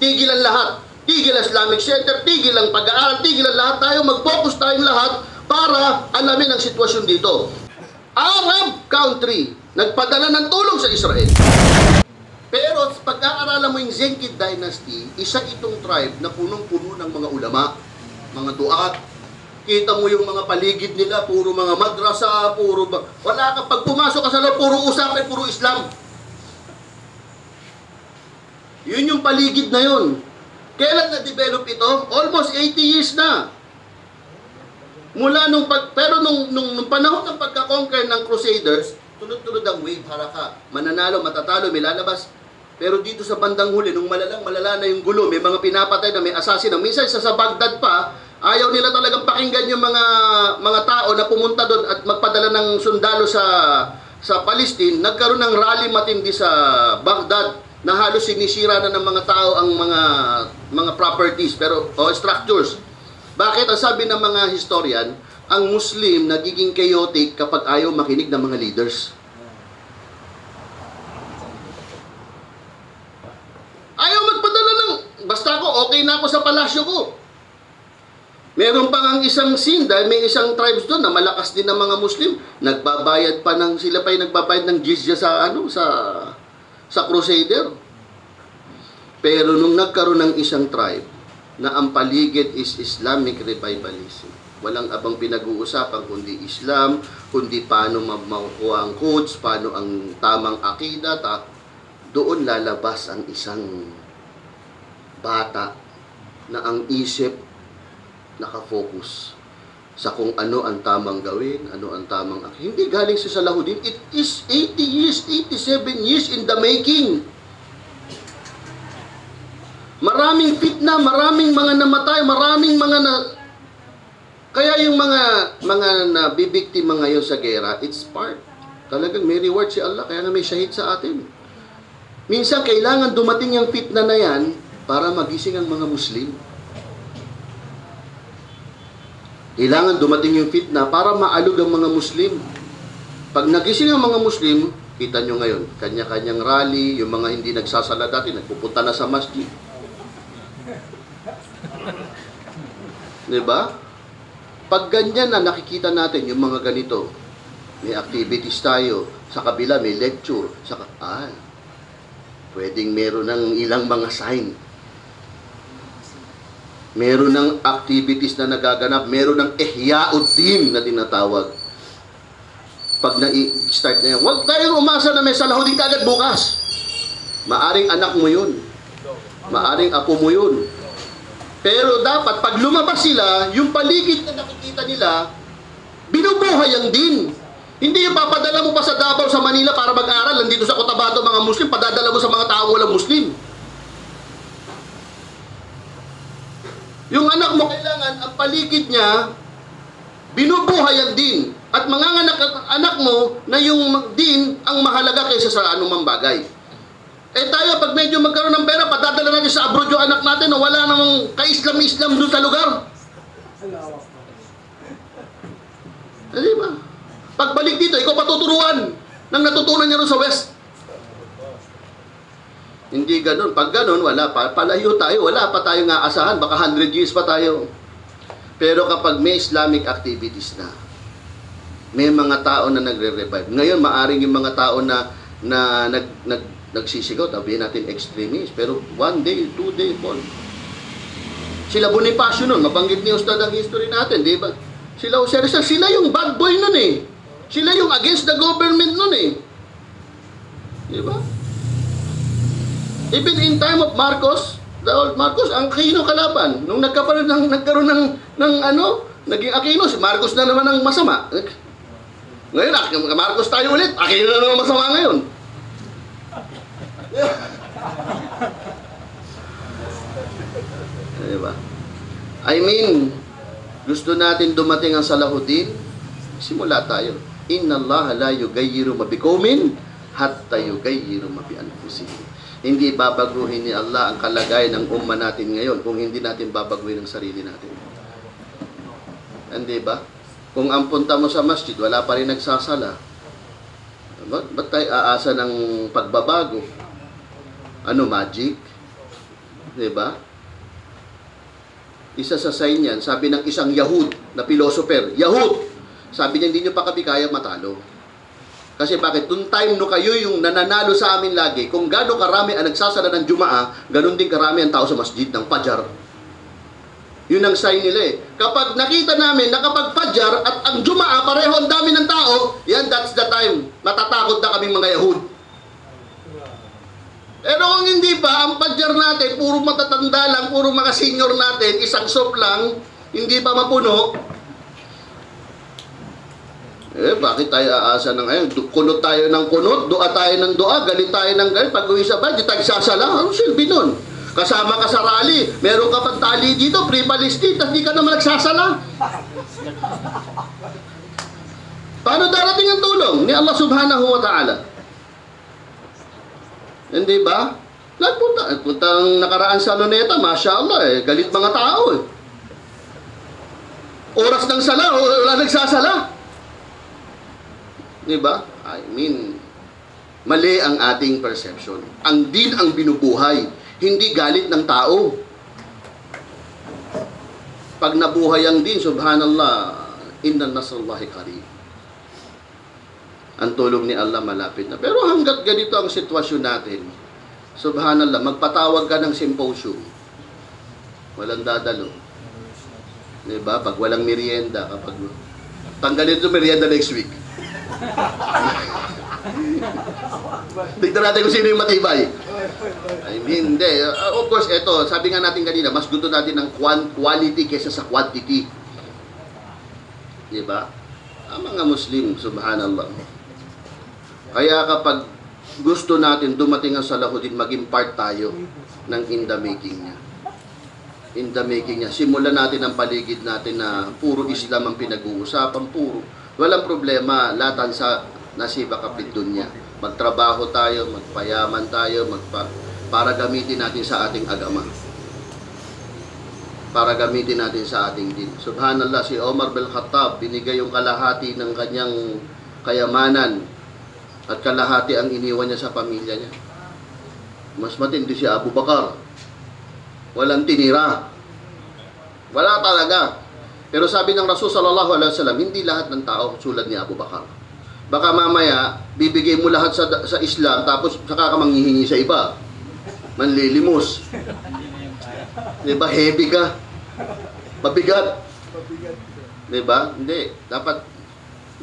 tigil ang lahat. Tigil ang Islamic Center, tigil ang pag-aaral, tigil ang lahat tayo, mag-focus tayong lahat para alamin ang sitwasyon dito. Arab country, nagpadala ng tulong sa Israel. Pero pag-aaralan mo yung Zenki Dynasty, isa itong tribe na punong-puno ng mga ulama, mga duat. Kita mo yung mga paligid nila, puro mga madrasa, puro... Wala ka, pag pumasok ka sa loob, puro usapan, puro Islam. Yun yung paligid na yun. Kailan na-develop ito? Almost 80 years na. Mula pero nung panahon ng pagka-conquer ng Crusaders, tunod-tunod ang wave, haraka. Mananalo, matatalo, may lalabas. Pero dito sa bandang huli, nung malala na yung gulo, may mga pinapatay na may assassin. Minsan sa Baghdad pa, ayaw nila talagang pakinggan yung mga tao na pumunta doon at magpadala ng sundalo sa Palestine. Nagkaroon ng rally matindi sa Baghdad na halos sinisira na ng mga tao ang mga properties o structures. Bakit? Ang sabi ng mga historian, ang Muslim nagiging chaotic kapag ayaw makinig ng mga leaders. Ayaw magpadala ng, basta ako, okay na ako sa palasyo ko. Meron pa ang isang scene, dahil may isang tribes doon na malakas din ng mga Muslim, nagbabayad pa ng, sila pa yung nagbabayad ng jizya sa Crusader. Pero nung nagkaroon ng isang tribe, na ang paligid is Islamic revivalism, walang abang pinag-uusapan kundi Islam, kundi paano makukuha ang codes, paano ang tamang akida, doon lalabas ang isang bata na ang isip nakafocus sa kung ano ang tamang gawin, ano ang tamang akida. Hindi galing sa Salahuddin. It is 80 years, 87 years in the making. Maraming fitna, maraming mga namatay, maraming mga Kaya yung mga nabibiktima ngayon sa gera, it's part. Talagang may reward si Allah, kaya nga may shahid sa atin. Minsan, kailangan dumating yung fitna na yan para magising ang mga Muslim. Kailangan dumating yung fitna para maalog ang mga Muslim. Pag nagising ang mga Muslim, kita nyo ngayon, kanya-kanyang rally, yung mga hindi nagsasala dati, nagpupunta na sa masjid. Diba? Pag ganyan na nakikita natin yung mga ganito, may activities tayo, sa kabila may lecture, pwedeng meron ng ilang mga sign. Meron ng activities na nagaganap, meron ng ihya'uddin na tinatawag. Pag na-start na yan, huwag tayong umasa na may Salahuddin kagad bukas. Maaring anak mo yun. Maaring apo mo yun. Pero dapat, pag lumabas sila, yung paligid na nakikita nila, binubuhay ang din. Hindi yung papadala mo pa sa Davao, sa Manila para mag-aral. Nandito sa Cotabato mga Muslim, padadala mo sa mga tao walang Muslim. Yung anak mo, kailangan, ang paligid niya, binubuhay ang din. At mga anak mo na yung din ang mahalaga kaysa sa anumang bagay. Tayo, pag medyo magkaroon ng pera, padadala natin sa abroad yung anak natin na wala namang ka-Islam-Islam doon sa lugar. Diba? Pagbalik dito, ikaw patuturuan ng natutunan niya rin sa West. Hindi ganun. Pag ganun, wala pa. Palayo tayo, wala pa tayong aasahan. Baka 100 years pa tayo. Pero kapag may Islamic activities na, may mga tao na nagre-revive. Ngayon, maaring yung mga tao na nagsisigaw, sabihin natin extremist. Pero 1 day, 2 day, 4. Sila Bonifacio nun, mabanggit ni Ustad ang history natin, di ba? Sila Jose Rizal, sila yung bad boy nun eh. Sila yung against the government nun eh. Di ba? Even in time of Marcos, the old Marcos, ang Aquino kalaban. Nung nagkaroon ng naging Aquino, si Marcos na naman ang masama. Ngayon, Marcos tayo ulit, Aquino na naman masama ngayon. Diba? I mean, gusto natin dumating ang Salahuddin, simula tayo. Inna Allah la yugayyiru ma biqaumin hatta yugayyiru ma bi anfusihim. Hindi babaguhin ni Allah ang kalagayan ng umma natin ngayon kung hindi natin babaguhin ang sarili natin. Hindi ba? Kung ang punta mo sa masjid, wala pa rin nagsasala. Ba't tayo aasa ng pagbabago? Ano, magic? Diba? Isa sa sign yan, sabi ng isang Yahud na philosopher, Yahud, sabi niya, hindi nyo pa kami kaya matalo. Kasi bakit? Noong time no kayo yung nananalo sa amin lagi, kung gano'ng karami ang nagsasala ng Jumaa, gano'n din karami ang tao sa masjid ng Fajar. Yun ang sign nila eh. Kapag nakita namin na kapag Fajar at ang Jumaa, pareho ang dami ng tao, yan, that's the time. Matatakot na kaming mga Yahud. Pero kung hindi pa, ang Fajar natin, puro matatanda lang, puro mga senior natin, isang soap lang, hindi pa mapuno, bakit tayo aasa na ngayon? Kunot tayo ng kunot, dua tayo ng dua, galit tayo ng galit, pag-uwi sa bahay, di tayo sasala. Ano silbi nun? Kasama ka sa rally, meron ka pang tali dito, pre-palistit, at di ka naman nagsasala. Paano darating ang tulong ni Allah subhanahu wa ta'ala? Hindi ba? Puntang nakaraan sa Luneta, masya Allah, galit mga tao eh. Oras ng sala, wala nagsasala. Diba? I mean, mali ang ating perception. Ang din ang binubuhay, hindi galit ng tao. Pag nabuhay ang din, subhanallah, inna nasrullahi qarib. Ang tulong ni Allah malapit na. Pero hanggat ganito ang sitwasyon natin, subhanallah, magpatawag ka ng symposium. Walang dadalo. Diba? Pag walang merienda, kapag tanggalin ito merienda next week. Tignan natin kung sino yung matibay. I mean, hindi. Of course, eto, sabi nga natin kanina, mas gusto natin ng quality kaysa sa quantity. Diba? Ang mga Muslim, subhanallah. Kaya kapag gusto natin dumating ang Salahuddin, maging part tayo ng in the making niya. In the making niya. Simulan natin ang paligid natin na puro Islam ang pinag-uusapan, puro. Walang problema, latan sa nasiba kapit dunya. Magtrabaho tayo, magpayaman tayo, para gamitin natin sa ating agama. Para gamitin natin sa ating din. Subhanallah, si Omar bin Khattab, binigay yung kalahati ng kanyang kayamanan at kalahati ang iniwan niya sa pamilya niya. Mas matindi si Abu Bakar. Walang tinira. Wala talaga. Pero sabi ng Rasul sallallahu alaihi wasallam, hindi lahat ng tao tulad ni Abu Bakar. Baka mamaya, bibigay mo lahat sa Islam, tapos saka ka manghihingi sa iba. Manlilimos. Diba? Heavy ka. Mabigat. Diba? Hindi. Dapat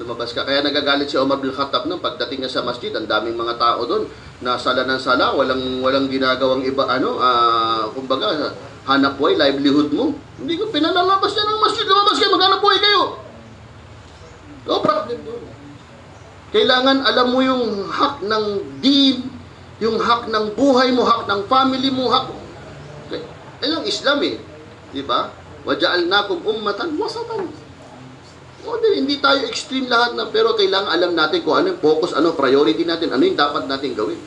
lumabas ka. Kaya nagagalit si Omar bin Khattab nung pagdating niya sa masjid, ang daming mga tao doon, nasala ng sala, walang ginagawang iba, kumbaga, hanap buhay, livelihood mo. Hindi ko pinalalabas niya ng masjid. Lumabas kayo, maghanap buhay kayo. No problem doon. Kailangan alam mo yung hak ng din, yung hak ng buhay mo, hak ng family mo, hak. Yan ang Islam eh. Diba? Waja'alnakum ummatan wasatan. O, hindi tayo extreme lahat na, pero kailangan alam natin kung ano yung focus, ano priority natin, ano yung dapat natin gawin.